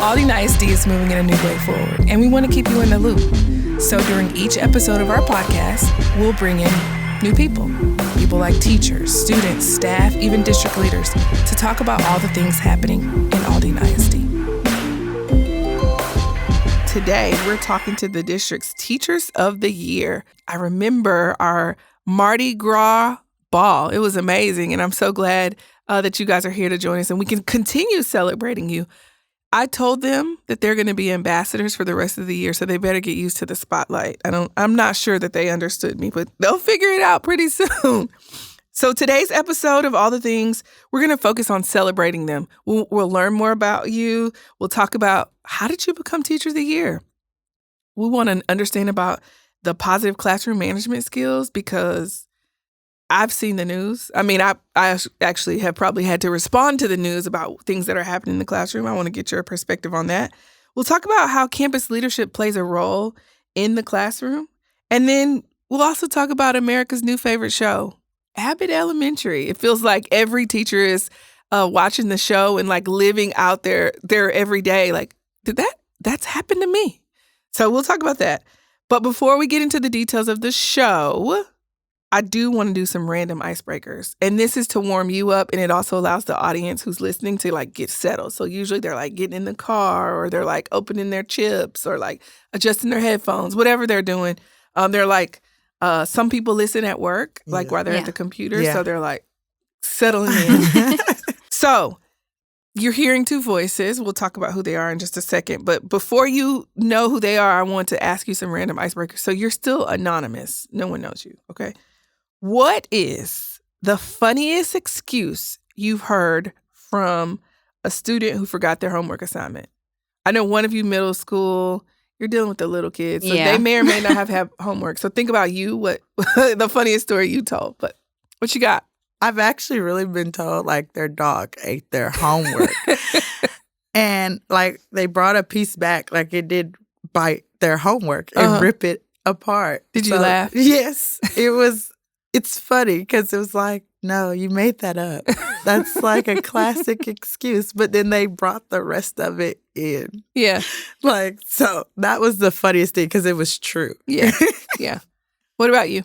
Aldine ISD is moving in a new way forward, and we want to keep you in the loop. So during each episode of our podcast, we'll bring in new people like teachers, students, staff, even district leaders, to talk about all the things happening in Aldine ISD. Today, we're talking to the district's Teachers of the Year. I remember our Mardi Gras ball. It was amazing, and I'm so glad that you guys are here to join us, and we can continue celebrating you. I told them that they're going to be ambassadors for the rest of the year, so they better get used to the spotlight. I'm not sure that they understood me, but they'll figure it out pretty soon. So today's episode of All the Things, we're going to focus on celebrating them. We'll learn more about you. We'll talk about how did you become Teacher of the Year? We want to understand about the positive classroom management skills because I've seen the news. I mean, I actually have probably had to respond to the news about things that are happening in the classroom. I want to get your perspective on that. We'll talk about how campus leadership plays a role in the classroom. And then we'll also talk about America's new favorite show, Abbott Elementary. It feels like every teacher is watching the show and like living out their every day. Like, that's happened to me. So we'll talk about that. But before we get into the details of the show, I do want to do some random icebreakers. And this is to warm you up, and it also allows the audience who's listening to like get settled. So usually they're like getting in the car, or they're like opening their chips, or like adjusting their headphones, whatever they're doing. They're like, some people listen at work, like while they're at the computer. Yeah. So they're like settling in. So you're hearing two voices. We'll talk about who they are in just a second. But before you know who they are, I want to ask you some random icebreakers. So you're still anonymous. No one knows you, okay? What is the funniest excuse you've heard from a student who forgot their homework assignment? I know one of you middle school, you're dealing with the little kids, so they may or may not have homework. So think about you, what the funniest story you told. But what you got? I've actually really been told like their dog ate their homework. And like they brought a piece back, like it did bite their homework and rip it apart. Did you laugh? Yes. It's funny because it was like, no, you made that up. That's like a classic excuse. But then they brought the rest of it in. Yeah. Like, so that was the funniest thing because it was true. Yeah. Yeah. What about you?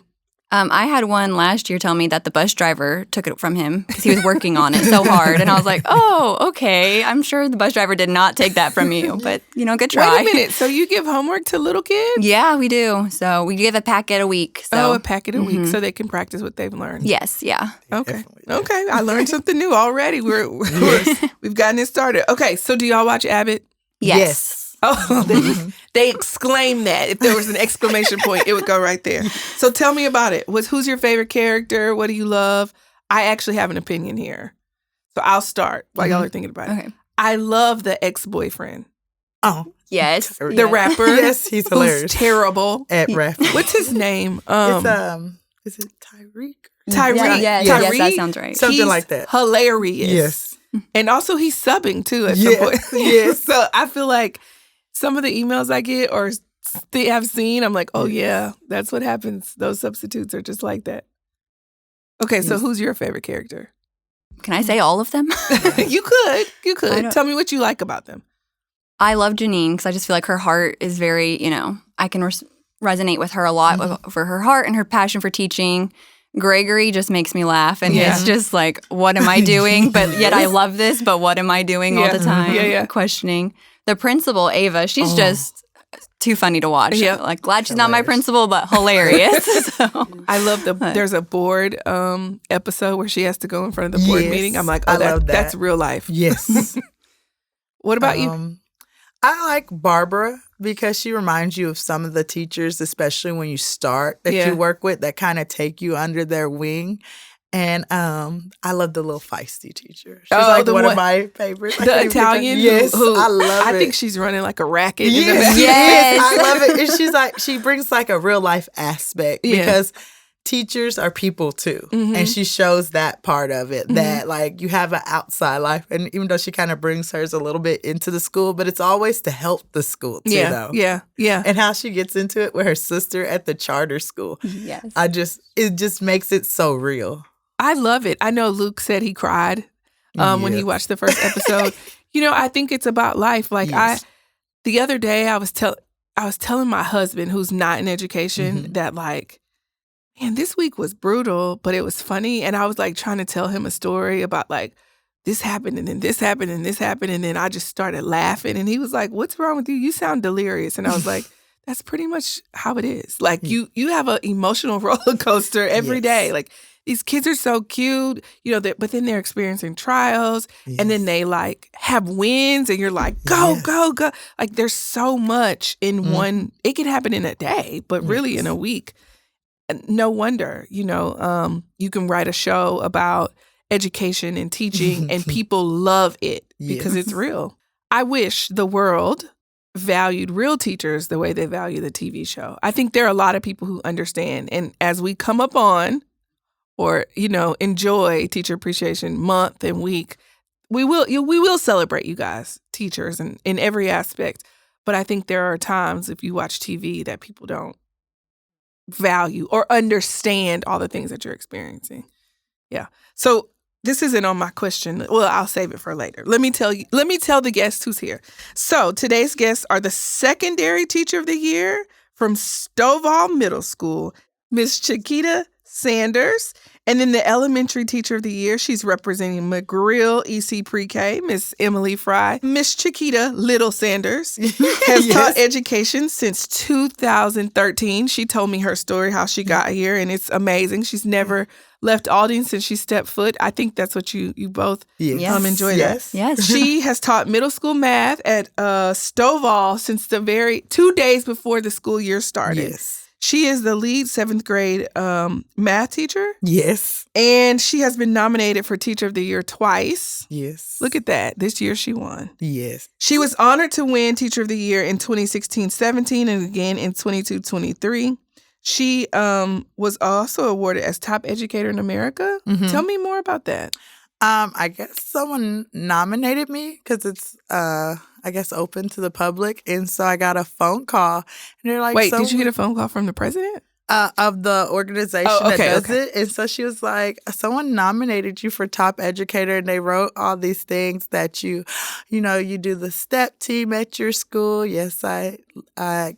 I had one last year tell me that the bus driver took it from him because he was working on it so hard. And I was like, oh, okay. I'm sure the bus driver did not take that from you. But, good try. Wait a minute. So you give homework to little kids? Yeah, we do. So we give a packet a week. So. A packet a week so they can practice what they've learned. Yes, yeah. Okay. Okay. I learned something new already. We've gotten it started. Okay. So do y'all watch Abbott? Yes. Oh, they exclaim that. If there was an exclamation point, it would go right there. So tell me about it. Who's your favorite character? What do you love? I actually have an opinion here. So I'll start while y'all are thinking about it. Okay. I love the ex-boyfriend. Oh. Yes. The rapper. Yes, he's hilarious. Who's terrible. At rap. What's his name? Is it Tyreek? Tyreek. Yes, that sounds right. Something like that. Hilarious. Yes. And also he's subbing too at some point. Yes. So I feel like some of the emails I get or have seen, I'm like, oh yeah, that's what happens. Those substitutes are just like that. Okay, so who's your favorite character? Can I say all of them? You could. Tell me what you like about them. I love Janine because I just feel like her heart is very, I can resonate with her a lot for her heart and her passion for teaching. Gregory just makes me laugh, and it's just like, what am I doing? But yet I love this, but what am I doing all the time? Questioning. The principal, Ava, she's just too funny to watch. Yep. Like, glad she's not my principal, but hilarious. So. I love there's a board episode where she has to go in front of the board meeting. I'm like, that's real life. Yes. What about you? I like Barbara because she reminds you of some of the teachers, especially when you start, that you work with that kind of take you under their wing. And I love the little feisty teacher. She's like one of my favorites. The Italian? Yes, I love it. I think she's running like a racket. Yes, I love it. And she's like, she brings like a real life aspect because teachers are people too. And she shows that part of it, that like you have an outside life. And even though she kind of brings hers a little bit into the school, but it's always to help the school too, though. Yeah. And how she gets into it with her sister at the charter school. Yes. It just makes it so real. I love it. I know Luke said he cried when he watched the first episode. I think it's about life. Like the other day I was telling my husband, who's not in education, that like, man, this week was brutal, but it was funny. And I was like trying to tell him a story about like, this happened and then this happened and this happened. And then I just started laughing. And he was like, what's wrong with you? You sound delirious. And I was like, that's pretty much how it is. Like you have an emotional roller coaster every day. Like these kids are so cute, but then they're experiencing trials and then they like have wins and you're like, go, go, go. Like there's so much in one. It can happen in a day, but really in a week. No wonder, you can write a show about education and teaching and people love it because it's real. I wish the world valued real teachers the way they value the TV show. I think there are a lot of people who understand. And as we come up on or, enjoy Teacher Appreciation Month and week, we will celebrate you guys, teachers, in every aspect. But I think there are times if you watch TV that people don't value or understand all the things that you're experiencing. Yeah. So this isn't on my question. Well, I'll save it for later. Let me tell the guest who's here. So today's guests are the secondary teacher of the year from Stovall Middle School, Ms. Chiquita Sanders. And then the elementary teacher of the year, she's representing McGrill EC Pre-K, Miss Emily Frye. Miss Chiquita Little Sanders has taught education since 2013. She told me her story, how she got here, and it's amazing. She's never left Aldine since she stepped foot. I think that's what you both enjoy that. Yes. She has taught middle school math at Stovall since the 2 days before the school year started. Yes. She is the lead 7th grade math teacher. Yes. And she has been nominated for Teacher of the Year twice. Yes. Look at that. This year she won. Yes. She was honored to win Teacher of the Year in 2016-17 and again in 22-23. She was also awarded as Top Educator in America. Tell me more about that. I guess someone nominated me because it's, open to the public. And so I got a phone call. And they're like, wait, did you get a phone call from the president? Of the organization that does it. And so she was like, someone nominated you for Top Educator. And they wrote all these things that you do the STEP team at your school. Yes, I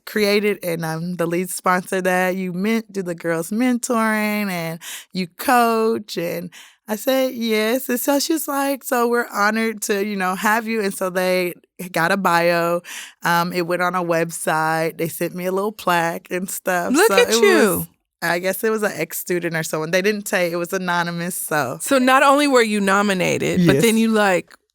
created and I'm the lead sponsor of that. You do the girls mentoring and you coach. And I said, yes. And so she was like, so we're honored to, have you. And so they got a bio. It went on a website. They sent me a little plaque and stuff. Look at you. I guess it was an ex-student or someone. They didn't say it was anonymous. So not only were you nominated, but then you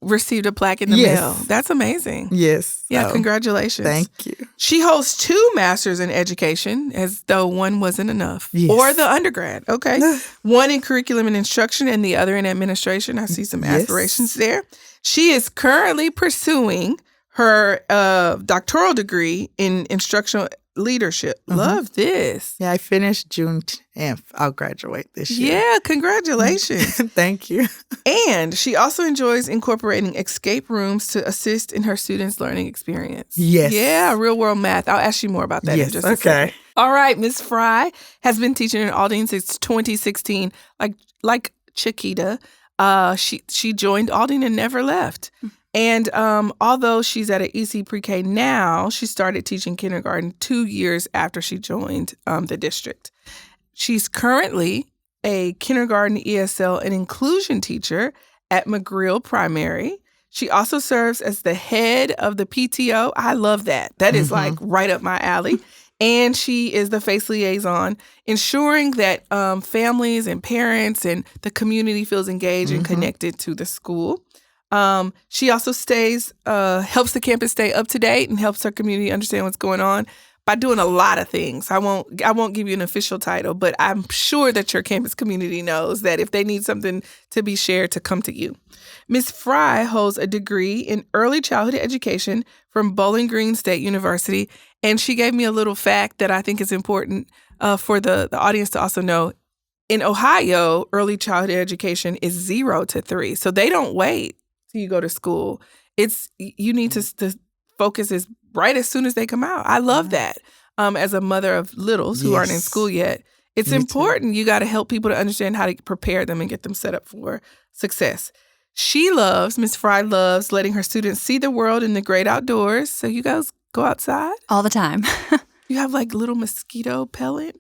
received a plaque in the mail. That's amazing. Yes. Yeah, congratulations. Thank you. She holds 2 masters in education, as though one wasn't enough. Yes. Or the undergrad, okay? One in curriculum and instruction and the other in administration. I see some aspirations there. She is currently pursuing her doctoral degree in instructional leadership. Love this. Yeah, I finished June 10th. I'll graduate this year. Yeah, congratulations. Thank you. And she also enjoys incorporating escape rooms to assist in her students' learning experience. Yes. Yeah, real world math. I'll ask you more about that in just a second. All right, Ms. Frye has been teaching in Aldine since 2016. Like Chiquita, she joined Aldine and never left. And although she's at an EC Pre-K now, she started teaching kindergarten 2 years after she joined the district. She's currently a kindergarten ESL and inclusion teacher at McGrill Primary. She also serves as the head of the PTO. I love that. That is right up my alley. And she is the FACE liaison, ensuring that families and parents and the community feels engaged and connected to the school. She also helps the campus stay up to date and helps her community understand what's going on by doing a lot of things. I won't give you an official title, but I'm sure that your campus community knows that if they need something to be shared, to come to you. Ms. Frye holds a degree in early childhood education from Bowling Green State University, and she gave me a little fact that I think is important for the audience to also know. In Ohio, early childhood education is 0 to 3, so they don't wait till you go to school. You need to focus as right as soon as they come out. I love that. As a mother of littles who aren't in school yet, it's important. You got to help people to understand how to prepare them and get them set up for success. Miss Frye loves letting her students see the world in the great outdoors. So you guys go outside? All the time. You have like little mosquito pellet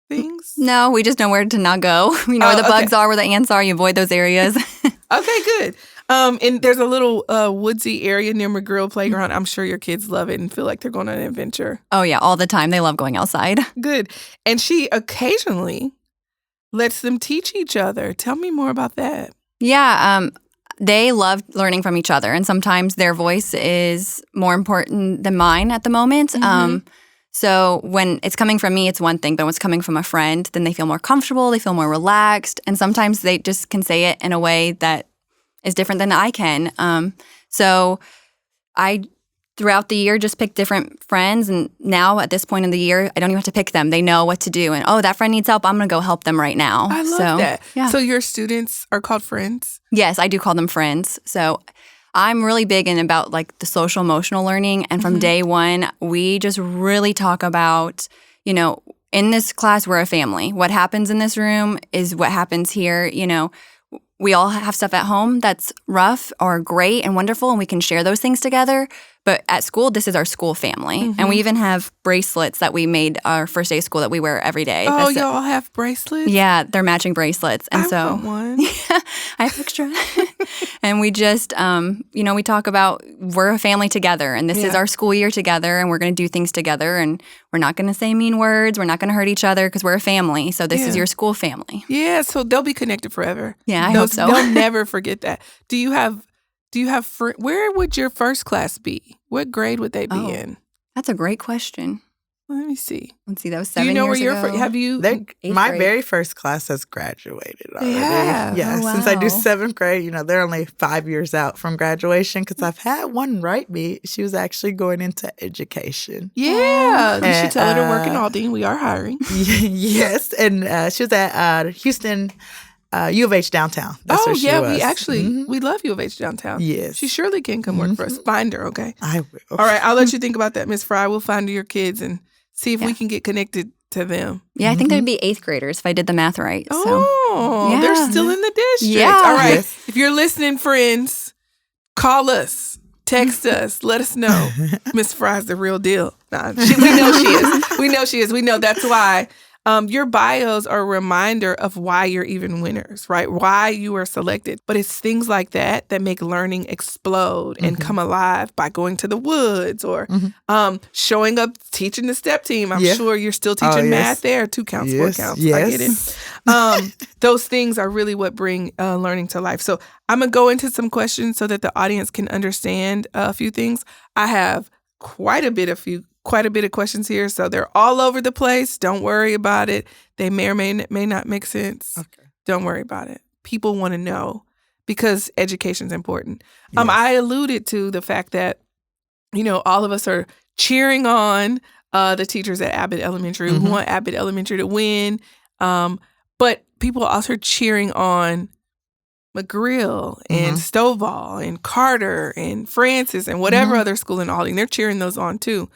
things? No, we just know where to not go. We know where the bugs are, where the ants are. You avoid those areas. Okay, good. And there's a little woodsy area near McGrill Playground. I'm sure your kids love it and feel like they're going on an adventure. Oh, yeah, all the time. They love going outside. Good. And she occasionally lets them teach each other. Tell me more about that. Yeah, they love learning from each other. And sometimes their voice is more important than mine at the moment. So when it's coming from me, it's one thing. But when it's coming from a friend, then they feel more comfortable. They feel more relaxed. And sometimes they just can say it in a way that is different than I can. So I, throughout the year, just pick different friends. And now at this point in the year, I don't even have to pick them. They know what to do. And, that friend needs help. I'm going to go help them right now. I love that. Yeah. So your students are called friends? Yes, I do call them friends. So I'm really big in about like the social emotional learning. And from day one, we just really talk about, in this class, we're a family. What happens in this room is what happens here. We all have stuff at home that's rough or great and wonderful, and we can share those things together. But at school, this is our school family. And we even have bracelets that we made our first day of school that we wear every day. Oh, y'all have bracelets? Yeah, they're matching bracelets. And I want one. Yeah, I have extra. And we just, we talk about we're a family together, and this is our school year together, and we're going to do things together, and we're not going to say mean words. We're not going to hurt each other because we're a family. So this is your school family. Yeah, so they'll be connected forever. Yeah, I hope so. They'll never forget that. Do you have where would your first class be? What grade would they be in? That's a great question. Let me see. Let's see. That was 7 years ago. Do you know where you're have you? My very first class has graduated already. Yeah. Oh, wow. Since I do 7th grade, they're only 5 years out from graduation because I've had one write me. She was actually going into education. Yeah. You should tell her to work in Aldine. We are hiring. Yes. And she was at Houston U of H downtown. That's where she was. We love U of H downtown. Yes. She surely can come work for us. Find her, okay? I will. All right, I'll let you think about that, Miss Frye. We'll find your kids and see if we can get connected to them. Yeah, I think they'd be 8th graders if I did the math right. Oh, they're still in the district. Yeah. All right. Yes. If you're listening, friends, call us. Text us. Let us know. Miss Frye's the real deal. Nah, we know she is. We know she is. We know that's why. Your bios are a reminder of why you're even winners, right? Why you were selected. But it's things like that that make learning explode and come alive by going to the woods or showing up, teaching the STEP team. I'm sure you're still teaching math there. 2 counts, 4 counts. I get it. Those things are really what bring learning to life. So I'm going to go into some questions so that the audience can understand a few things. I have quite a bit of questions here, so they're all over the place. Don't worry about it. They may or may not make sense. Okay. Don't worry about it. People want to know because education is important. Yes. I alluded to the fact that, all of us are cheering on the teachers at Abbott Elementary. We want Abbott Elementary to win. But people also are cheering on McGrill and Stovall and Carter and Francis and whatever other school in Aldine. They're cheering those on too.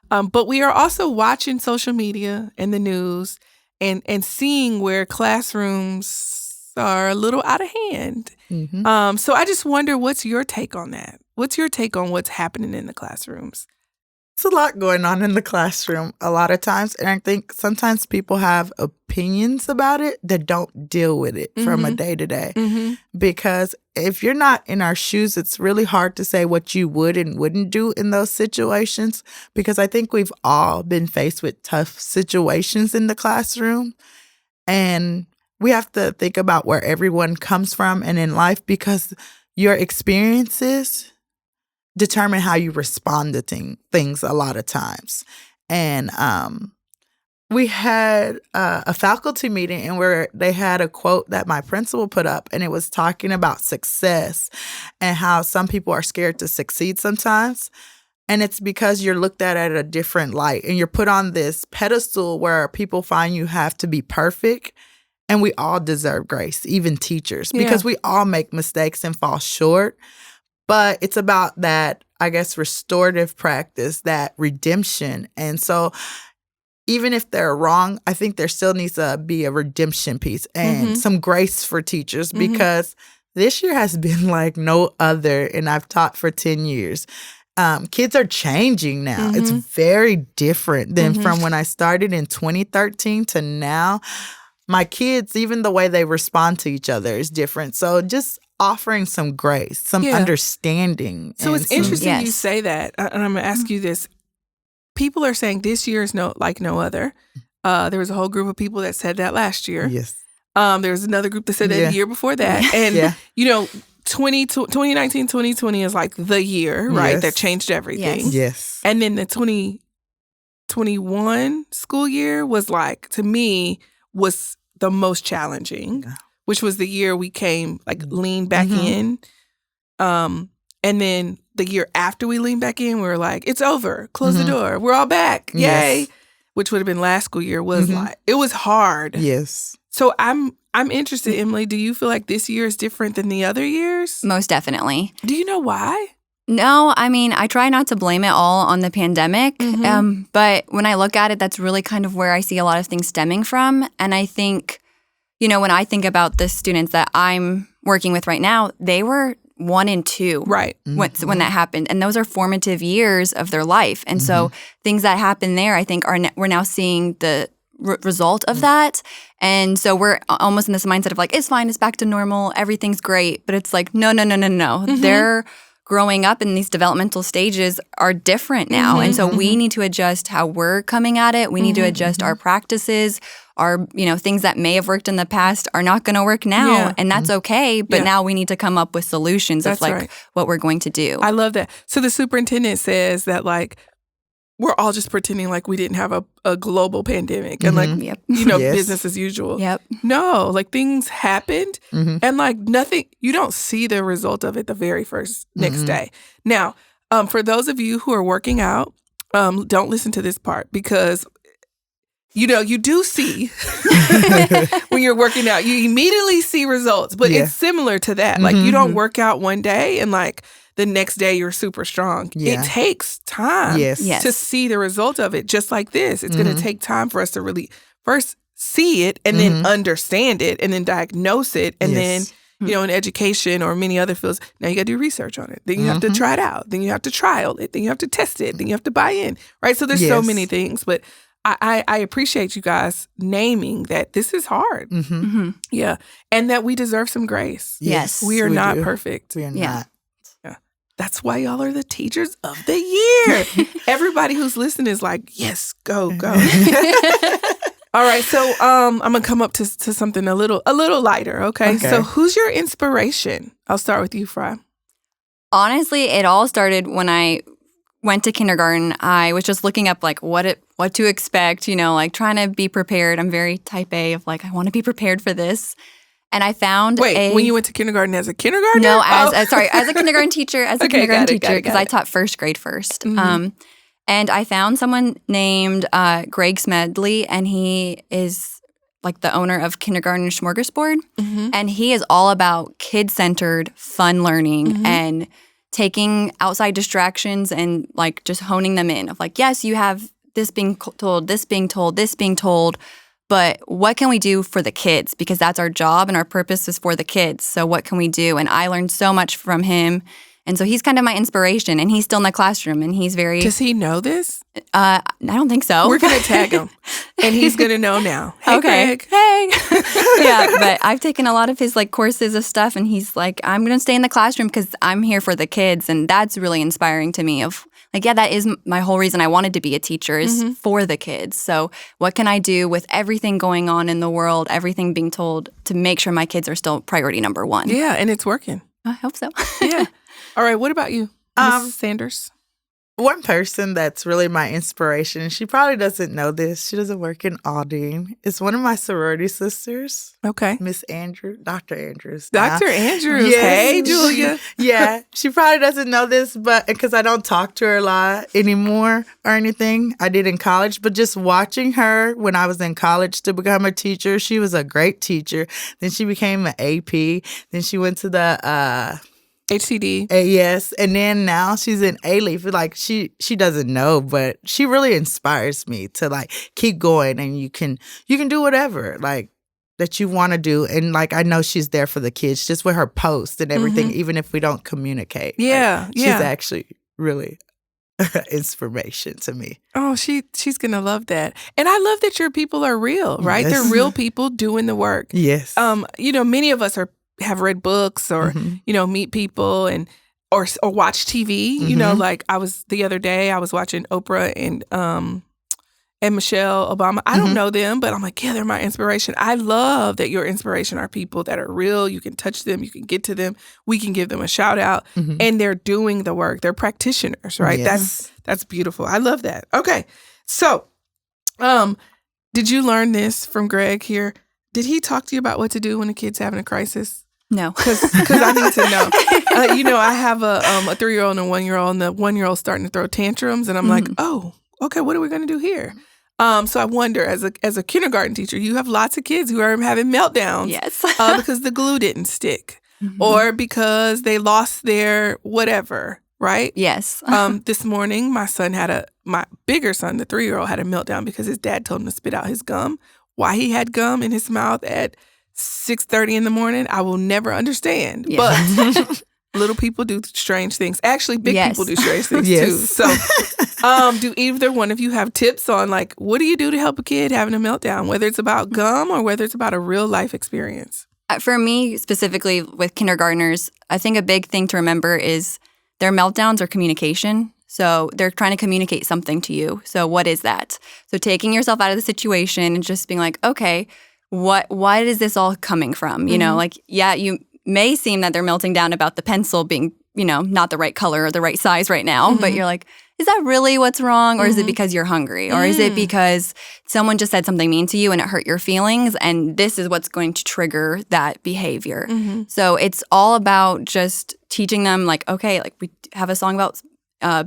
But we are also watching social media and the news and seeing where classrooms are a little out of hand. So I just wonder, what's your take on that? What's your take on what's happening in the classrooms? It's a lot going on in the classroom a lot of times. And I think sometimes people have opinions about it that don't deal with it from a day to day. Because if you're not in our shoes, it's really hard to say what you would and wouldn't do in those situations. Because I think we've all been faced with tough situations in the classroom. And we have to think about where everyone comes from and in life, because your experiences determine how you respond to things a lot of times. And we had a faculty meeting and where they had a quote that my principal put up, and it was talking about success and how some people are scared to succeed sometimes. And it's because you're looked at a different light and you're put on this pedestal where people find you have to be perfect. And we all deserve grace, even teachers, because we all make mistakes and fall short. But it's about that, I guess, restorative practice, that redemption. And so even if they're wrong, I think there still needs to be a redemption piece and some grace for teachers because this year has been like no other, and I've taught for 10 years. Kids are changing now. It's very different than from when I started in 2013 to now. My kids, even the way they respond to each other is different. So just offering some grace, some understanding. So it's interesting you say that. And I'm going to ask you this. People are saying this year is like no other. There was a whole group of people that said that last year. Yes. There was another group that said that the year before that. And, 2019, 2020 is like the year, right? That changed everything. Yes. And then the 2021 school year was like, to me, was the most challenging, which was the year we came, like, leaned back in. And then the year after we leaned back in, we were like, it's over. Close the door. We're all back. Yay. Yes. Which would have been last school year was like, it was hard. Yes. So I'm interested, Emily, do you feel like this year is different than the other years? Most definitely. Do you know why? No, I mean, I try not to blame it all on the pandemic. But when I look at it, that's really kind of where I see a lot of things stemming from. And I think, when I think about the students that I'm working with right now, they were 1 and 2 right when that happened, and those are formative years of their life. And so things that happen there, I think, we're now seeing the result of that. And so we're almost in this mindset of like, it's fine, it's back to normal, everything's great. But it's like, no. They're growing up, and these developmental stages are different now. And so we need to adjust how we're coming at it. We need to adjust our practices. Our, things that may have worked in the past are not going to work now, and that's okay. But now we need to come up with solutions of what we're going to do. I love that. So the superintendent says that like we're all just pretending like we didn't have a global pandemic and like business as usual. No, like things happened and like nothing. You don't see the result of it the very first next day. Now, for those of you who are working out, don't listen to this part because. You do see when you're working out, you immediately see results, but it's similar to that. Like you don't work out one day and like the next day you're super strong. It takes time to see the result of it, just like this. It's going to take time for us to really first see it and then understand it and then diagnose it. And then, in education or many other fields, now you got to do research on it. Then you have to try it out. Then you have to trial it. Then you have to test it. Then you have to buy in, right? So there's so many things, but I appreciate you guys naming that this is hard. Yeah. And that we deserve some grace. Yes. We are not perfect. We are not. Yeah. That's why y'all are the teachers of the year. Everybody who's listening is like, yes, go. All right. So I'm going to come up to something a little lighter. Okay. So who's your inspiration? I'll start with you, Frye. Honestly, it all started when I went to kindergarten. I was just looking up like what to expect, like trying to be prepared. I'm very type A of like, I want to be prepared for this. And I found when you went to kindergarten as a kindergartner? No, as a kindergarten teacher, because I taught first grade first. And I found someone named Greg Smedley, and he is like the owner of Kindergarten Smorgasbord. And he is all about kid-centered, fun learning and taking outside distractions and like just honing them in of like, yes, you have this being told, this being told, this being told, but what can we do for the kids? Because that's our job and our purpose is for the kids. So what can we do? And I learned so much from him. And so he's kind of my inspiration, and he's still in the classroom, and he's very... Does he know this? I don't think so. We're going to tag him, and he's going to know now. Hey, Greg. Hey. Yeah, but I've taken a lot of his like courses of stuff, and he's like, I'm going to stay in the classroom because I'm here for the kids, and that's really inspiring to me of like, that is my whole reason I wanted to be a teacher is for the kids. So what can I do with everything going on in the world, everything being told to make sure my kids are still priority number one? Yeah, and it's working. I hope so. Yeah. All right, what about you, Mrs. Sanders? One person that's really my inspiration, she probably doesn't know this. She doesn't work in Aldine. It's one of my sorority sisters. Okay. Dr. Andrews. Dr. Andrews. Yes. Hey, Julia. Yeah. She probably doesn't know this, but because I don't talk to her a lot anymore or anything. I did in college, but just watching her when I was in college to become a teacher, she was a great teacher. Then she became an AP. Then she went to the... HCD. Yes. And then now she's in A-Leaf. Like she doesn't know, but she really inspires me to like keep going, and you can do whatever. Like that you want to do. And like, I know she's there for the kids just with her posts and everything, even if we don't communicate. Yeah. Like, she's actually really inspiration to me. Oh, she's going to love that. And I love that your people are real, right? Yes. They're real people doing the work. Yes. Many of us have read books or, meet people and or watch TV. Like the other day I was watching Oprah and Michelle Obama. I don't know them, but I'm like, yeah, they're my inspiration. I love that your inspiration are people that are real. You can touch them. You can get to them. We can give them a shout out. And they're doing the work. They're practitioners, right? Yes. That's beautiful. I love that. Okay. So, did you learn this from Greg here? Did he talk to you about what to do when a kid's having a crisis? No. Because I need to know. I have a 3-year-old and a 1-year-old, and the 1-year-old's starting to throw tantrums, and I'm like, oh, okay, what are we going to do here? So I wonder, as a kindergarten teacher, you have lots of kids who are having meltdowns. Yes. Because the glue didn't stick, or because they lost their whatever, right? Yes. This morning, my bigger son, the 3-year-old, had a meltdown because his dad told him to spit out his gum. Why he had gum in his mouth at 6:30 in the morning, I will never understand. Yes. But little people do strange things. Actually, big people do strange things too. So, do either one of you have tips on like, what do you do to help a kid having a meltdown, whether it's about gum or whether it's about a real life experience? For me, specifically with kindergartners, I think a big thing to remember is their meltdowns are communication. So they're trying to communicate something to you. So what is that? So taking yourself out of the situation and just being like, okay, why is this all coming from? You know, like, yeah, you may seem that they're melting down about the pencil being, not the right color or the right size right now, but you're like, is that really what's wrong? Or is it because you're hungry? Or is it because someone just said something mean to you and it hurt your feelings? And this is what's going to trigger that behavior. So it's all about just teaching them like, okay, like we have a song about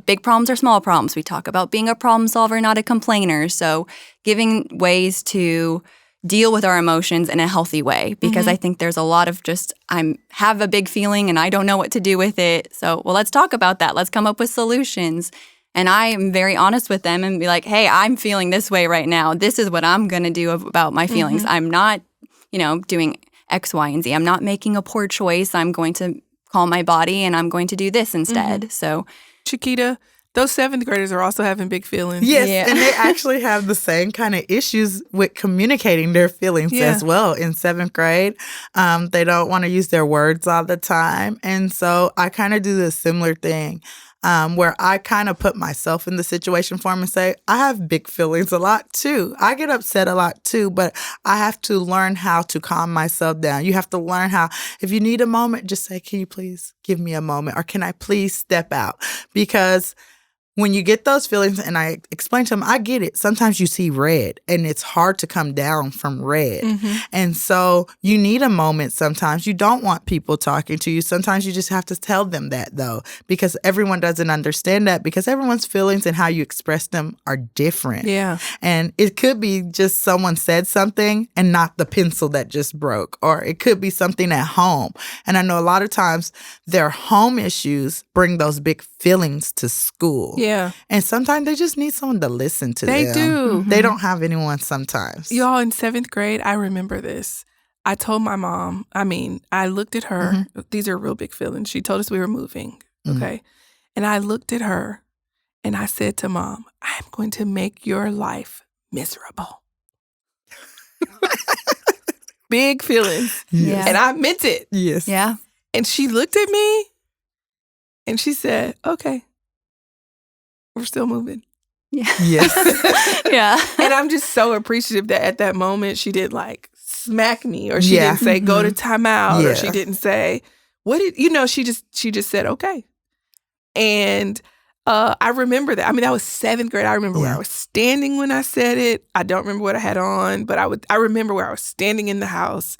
big problems or small problems. We talk about being a problem solver, not a complainer. So giving ways to deal with our emotions in a healthy way, because I think there's a lot of just, have a big feeling and I don't know what to do with it. So, well, let's talk about that. Let's come up with solutions. And I am very honest with them and be like, hey, I'm feeling this way right now. This is what I'm going to do about my feelings. I'm not, doing X, Y, and Z. I'm not making a poor choice. I'm going to calm my body and I'm going to do this instead. So, Chiquita, those 7th graders are also having big feelings. Yes, and they actually have the same kind of issues with communicating their feelings as well in 7th grade. They don't want to use their words all the time. And so I kind of do this similar thing where I kind of put myself in the situation for them and say, I have big feelings a lot too. I get upset a lot too, but I have to learn how to calm myself down. You have to learn how, if you need a moment, just say, can you please give me a moment? Or can I please step out? Because when you get those feelings, and I explain to them, I get it. Sometimes you see red, and it's hard to come down from red. And so you need a moment sometimes. You don't want people talking to you. Sometimes you just have to tell them that, though, because everyone doesn't understand that, because everyone's feelings and how you express them are different. Yeah. And it could be just someone said something and not the pencil that just broke, or it could be something at home. And I know a lot of times their home issues bring those big feelings to school. Yeah. And sometimes they just need someone to listen to them. They do. They don't have anyone sometimes. Y'all, in 7th grade, I remember this. I told my mom, I looked at her. These are real big feelings. She told us we were moving, okay? And I looked at her and I said to Mom, I'm going to make your life miserable. Big feelings. Yes. And I meant it. Yes. Yeah. And she looked at me and she said, okay, we're still moving. Yeah. Yes. Yeah. And I'm just so appreciative that at that moment she didn't like smack me, or she didn't say go to timeout, or she didn't say she just said okay. And I remember that. That was 7th grade. I remember where I was standing when I said it. I don't remember what I had on, but I remember where I was standing in the house.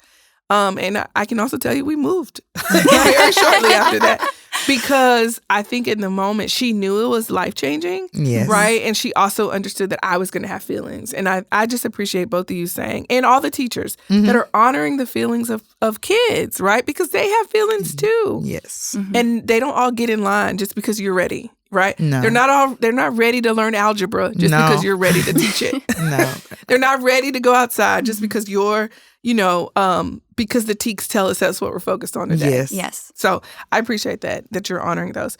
And I can also tell you we moved very shortly after that, because I think in the moment she knew it was life-changing, right? And she also understood that I was going to have feelings. And I just appreciate both of you saying, and all the teachers that are honoring the feelings of kids, right? Because they have feelings too. Yes. And they don't all get in line just because you're ready. right? No. They're not ready to learn algebra just because you're ready to teach it. No. They're not ready to go outside just because you're, because the TEKs tell us that's what we're focused on today. Yes. So I appreciate that you're honoring those.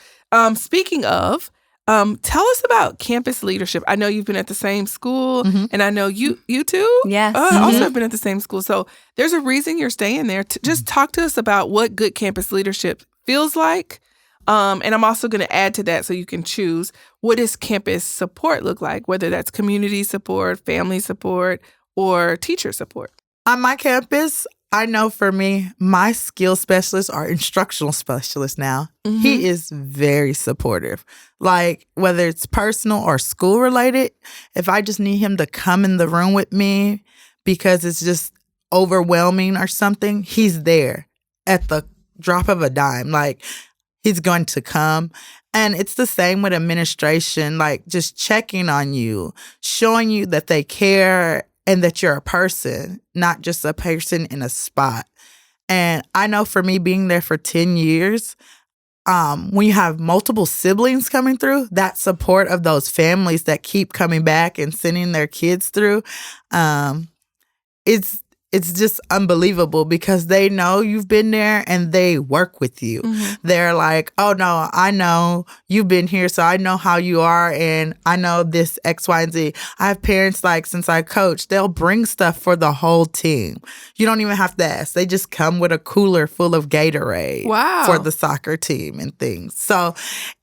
Speaking of, tell us about campus leadership. I know you've been at the same school, and I know you too. Yes. Also have been at the same school. So there's a reason you're staying there. Just talk to us about what good campus leadership feels like. And I'm also going to add to that so you can choose, what does campus support look like, whether that's community support, family support, or teacher support? On my campus, I know for me, my skill specialist or instructional specialist now, he is very supportive. Like, whether it's personal or school related, if I just need him to come in the room with me because it's just overwhelming or something, he's there at the drop of a dime. Like, he's going to come. And it's the same with administration, like just checking on you, showing you that they care and that you're a person, not just a person in a spot. And I know for me, being there for 10 years, when you have multiple siblings coming through, that support of those families that keep coming back and sending their kids through, it's just unbelievable because they know you've been there and they work with you. They're like, oh, no, I know you've been here, so I know how you are, and I know this X, Y, and Z. I have parents, like, since I coach, they'll bring stuff for the whole team. You don't even have to ask. They just come with a cooler full of Gatorade for the soccer team and things. So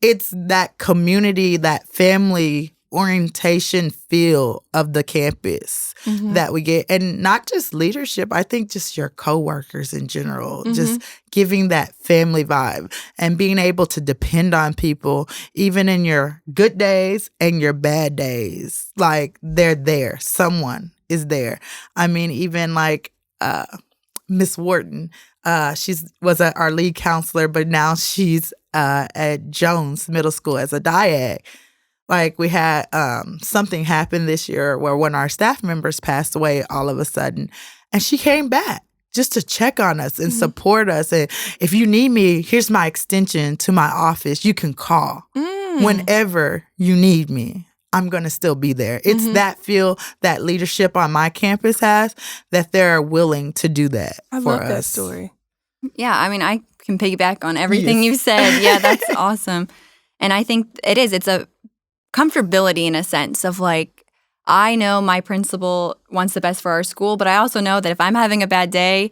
it's that community, that family orientation feel of the campus that we get. And not just leadership, I think just your coworkers in general, just giving that family vibe and being able to depend on people, even in your good days and your bad days. Like, they're there. Someone is there. I mean, even like Miss Wharton, was our lead counselor, but now she's at Jones Middle School as a diag. Like, we had something happen this year where one of our staff members passed away all of a sudden, and she came back just to check on us and support us. And if you need me, here's my extension to my office. You can call whenever you need me. I'm going to still be there. It's that feel that leadership on my campus has, that they're willing to do that for us. I love that story. Yeah, I mean, I can piggyback on everything you've said. Yeah, that's awesome. And I think it's a comfortability in a sense of, like, I know my principal wants the best for our school, but I also know that if I'm having a bad day,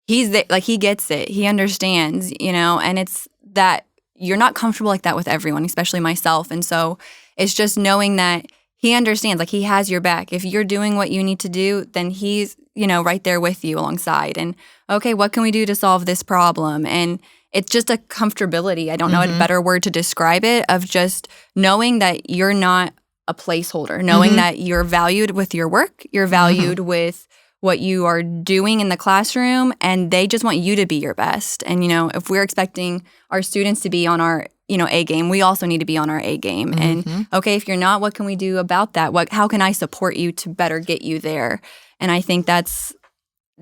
he's there, like, he gets it. He understands, and it's that you're not comfortable like that with everyone, especially myself. And so it's just knowing that he understands, like, he has your back. If you're doing what you need to do, then he's, right there with you alongside. And, okay, what can we do to solve this problem? And it's just a comfortability. I don't know a better word to describe it, of just knowing that you're not a placeholder, knowing that you're valued with your work, you're valued with what you are doing in the classroom, and they just want you to be your best. And, if we're expecting our students to be on our, A game, we also need to be on our A game. And, okay, if you're not, what can we do about that? How can I support you to better get you there? And I think that's,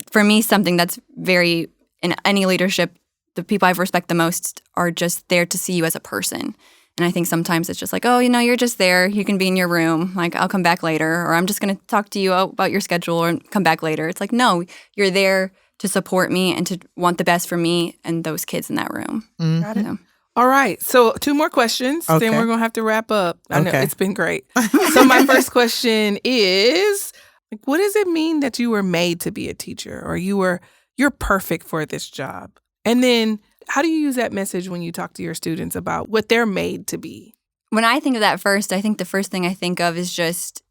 for me, something that's very, in any leadership, the people I respect the most are just there to see you as a person. And I think sometimes it's just like, oh, you're just there. You can be in your room. Like, I'll come back later. Or I'm just going to talk to you about your schedule or come back later. It's like, no, you're there to support me and to want the best for me and those kids in that room. Got it. All right. So 2 more questions. Then we're going to have to wrap up. I know it's been great. So my first question is, what does it mean that you were made to be a teacher, or you're perfect for this job? And then how do you use that message when you talk to your students about what they're made to be? When I think of that first, I think the first thing I think of is just,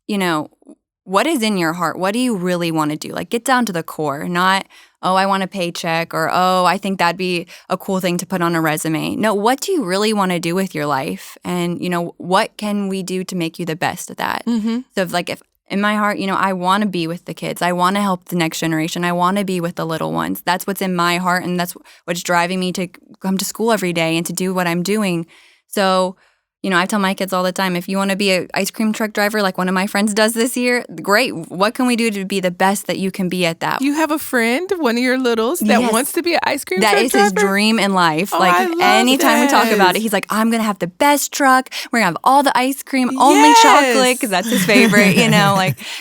what is in your heart? What do you really want to do? Like, get down to the core, not, oh, I want a paycheck, or, oh, I think that'd be a cool thing to put on a resume. No, what do you really want to do with your life? And, what can we do to make you the best at that? So if in my heart, I want to be with the kids. I want to help the next generation. I want to be with the little ones. That's what's in my heart, and that's what's driving me to come to school every day and to do what I'm doing. So I tell my kids all the time, if you want to be an ice cream truck driver like one of my friends does this year, great. What can we do to be the best that you can be at that? You have a friend, one of your littles, that wants to be an ice cream truck driver? That is his dream in life. Oh, I love anytime we talk about it, he's like, I'm going to have the best truck. We're going to have all the ice cream, only chocolate, because that's his favorite,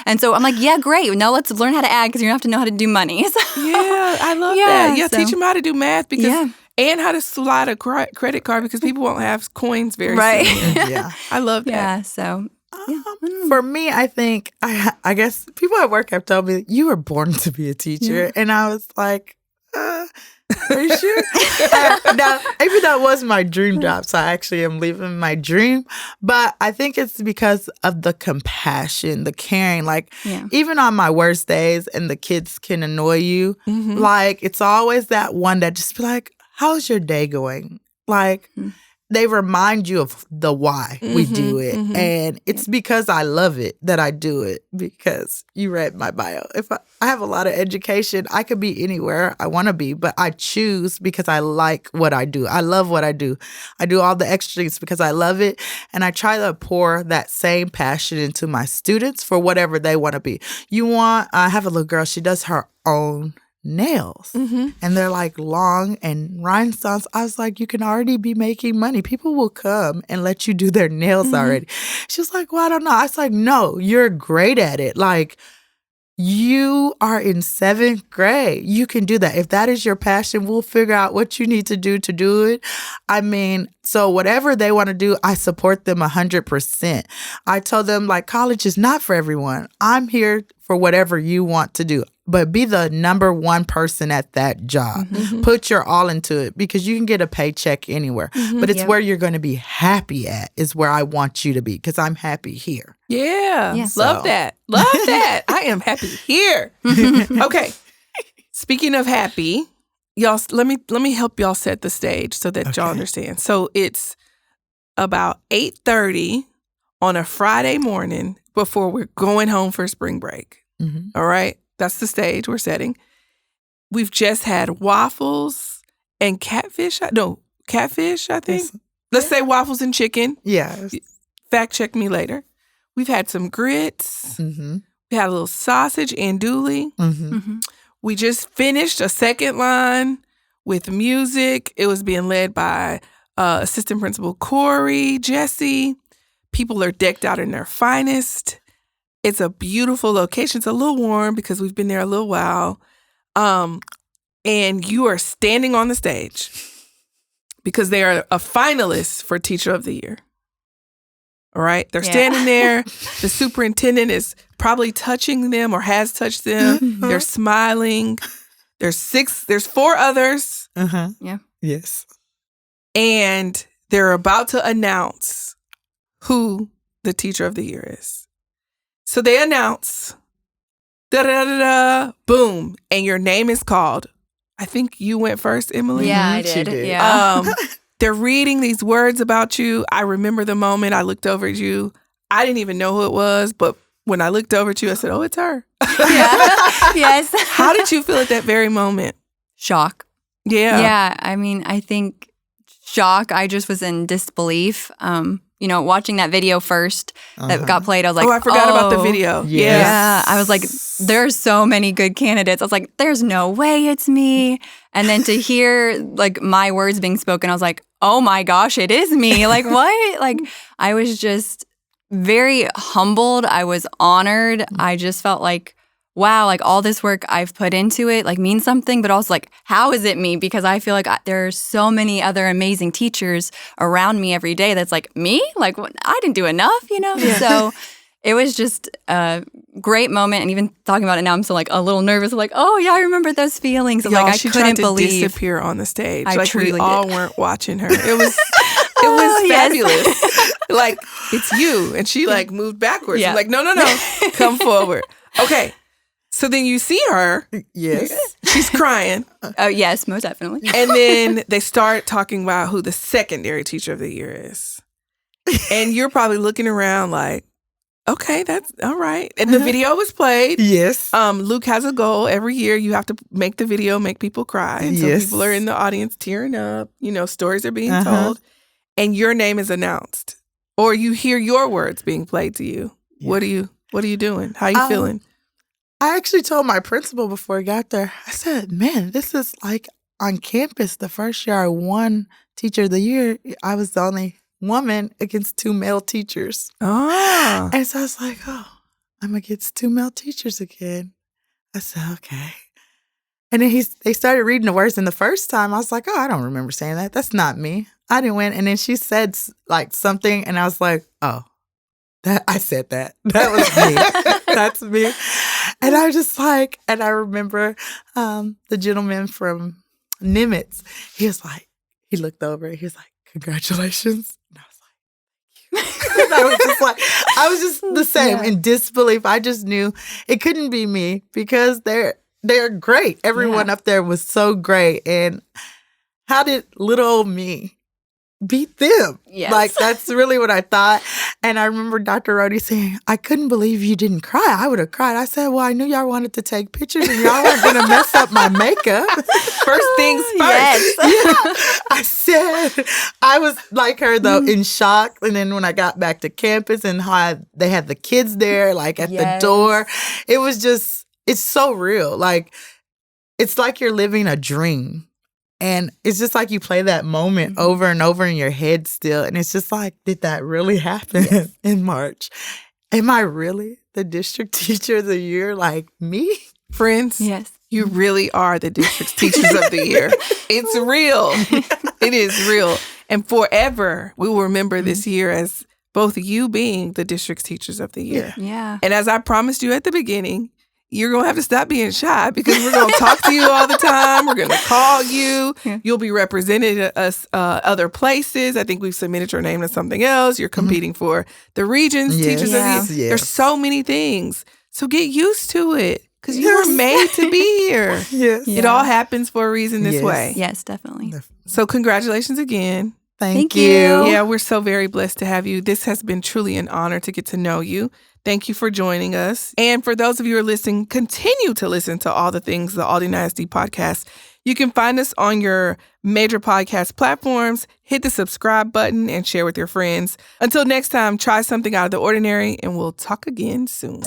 And so I'm like, yeah, great. Now let's learn how to add because you're going to have to know how to do money. Yeah, I love that. Yeah, teach him how to do math because... And how to slide a credit card because people won't have coins very soon. Yeah. I love that. Yeah, so... For me, I think, I guess people at work have told me, you were born to be a teacher. Yeah. And I was like, are you sure? Now, maybe that was my dream job, so I actually am living my dream. But I think it's because of the compassion, the caring. Even on my worst days and the kids can annoy you, it's always that one that just be like, how's your day going? They remind you of the why we do it. And it's because I love it that I do it, because you read my bio. If I have a lot of education, I could be anywhere I want to be, but I choose because I like what I do. I love what I do. I do all the extras because I love it. And I try to pour that same passion into my students for whatever they want to be. I have a little girl, she does her own nails and they're long and rhinestones. I was like, you can already be making money. People will come and let you do their nails already. She was like, well, I don't know. I was like, no, you're great at it. You are in 7th grade. You can do that. If that is your passion, we'll figure out what you need to do it. I mean, so whatever they want to do, I support them 100%. I told them college is not for everyone. I'm here for whatever you want to do. But be the number one person at that job. Put your all into it because you can get a paycheck anywhere. But it's where you're going to be happy at is where I want you to be because I'm happy here. Yeah. Love that. Love that. I am happy here. Okay. Speaking of happy, y'all, let me help y'all set the stage so that y'all understand. So it's about 8:30 on a Friday morning before we're going home for spring break. All right? That's the stage we're setting. We've just had waffles and catfish. Catfish, I think. Let's say waffles and chicken. Yeah. Fact check me later. We've had some grits. We had a little sausage andouille. We just finished a second line with music. It was being led by Assistant Principal Corey, Jesse. People are decked out in their finest. It's a beautiful location. It's a little warm because we've been there a little while. And you are standing on the stage because they are a finalist for Teacher of the Year. All right? They're standing there. The superintendent is probably touching them or has touched them. They're smiling. There's 4 others. Yeah. Yes. And they're about to announce who the Teacher of the Year is. So they announce, da-da-da-da, boom, and your name is called. I think you went first, Emily. Yeah, I did. Yeah. They're reading these words about you. I remember the moment I looked over at you. I didn't even know who it was, but when I looked over at you, I said, oh, it's her. Yes. How did you feel at that very moment? Shock. Yeah. Yeah. I mean, I think shock. I just was in disbelief. Watching that video first that got played, I was like, I forgot about the video. Yes. Yeah. I was like, there's so many good candidates. I was like, there's no way it's me. And then to hear my words being spoken, I was like, oh my gosh, it is me. What? I was just very humbled. I was honored. I just felt like, wow, all this work I've put into it means something, but also how is it me? Because I feel like there are so many other amazing teachers around me every day that's me? I didn't do enough, Yeah. So it was just a great moment. And even talking about it now, I'm still a little nervous. I'm oh yeah, I remember those feelings of I she couldn't tried to believe. disappear on the stage. I truly we all did. weren't watching her. It was fabulous. It's you. And she moved backwards. Yeah. I'm no. Come forward. Okay. So then you see her. Yes. She's crying. Oh, yes, most definitely. And then they start talking about who the secondary Teacher of the Year is. And you're probably looking around okay, that's all right. And the video was played. Yes. Luke has a goal. Every year you have to make the video, make people cry. And so people are in the audience tearing up. Stories are being told. And your name is announced. or you hear your words being played to you. Yeah. What are you doing? How you feeling? I actually told my principal before I got there, I said, man, this is like on campus. The first year I won Teacher of the Year, I was the only woman against 2 male teachers. Oh. And so I was like, I'm against 2 male teachers again. I said, okay. And then they started reading the words. And the first time I was like, I don't remember saying that. That's not me. I didn't win. And then she said like something and I was like, I said that. That was me. That's me. And I was just like, and I remember the gentleman from Nimitz, he looked over and he was like, congratulations. And I was like, and I was just the same in disbelief. I just knew it couldn't be me because they're great. Everyone up there was so great. And how did little old me beat them? Yes. Like, that's really what I thought. And I remember Dr. Rhodey saying, I couldn't believe you didn't cry. I would have cried. I said, well, I knew y'all wanted to take pictures and y'all weren't going to mess up my makeup. First things first. Yes. Yeah. I said, I was like her, though, in shock. And then when I got back to campus and how they had the kids there, like at the door, it was just, it's so real. Like, it's like you're living a dream. And it's just like you play that moment over and over in your head still. And it's just like, did that really happen in March? Am I really the district teacher of the year? Like me? Friends, yes, you really are the district's teachers of the year. It's real. It is real. And forever, we will remember this year as both of you being the district's teachers of the year. Yeah. And as I promised you at the beginning, you're going to have to stop being shy because we're going to talk to you all the time. We're going to call you. You'll be represented at us other places. I think we've submitted your name to something else. You're competing for the region's teachers of the year. There's so many things. So get used to it because you were made to be here. It all happens for a reason this way. Yes, definitely. So congratulations again. Thank you. Yeah, we're so very blessed to have you. This has been truly an honor to get to know you. Thank you for joining us. And for those of you who are listening, continue to listen to all the things, the Aldine ISD podcast. You can find us on your major podcast platforms. Hit the subscribe button and share with your friends. Until next time, try something out of the ordinary, and we'll talk again soon.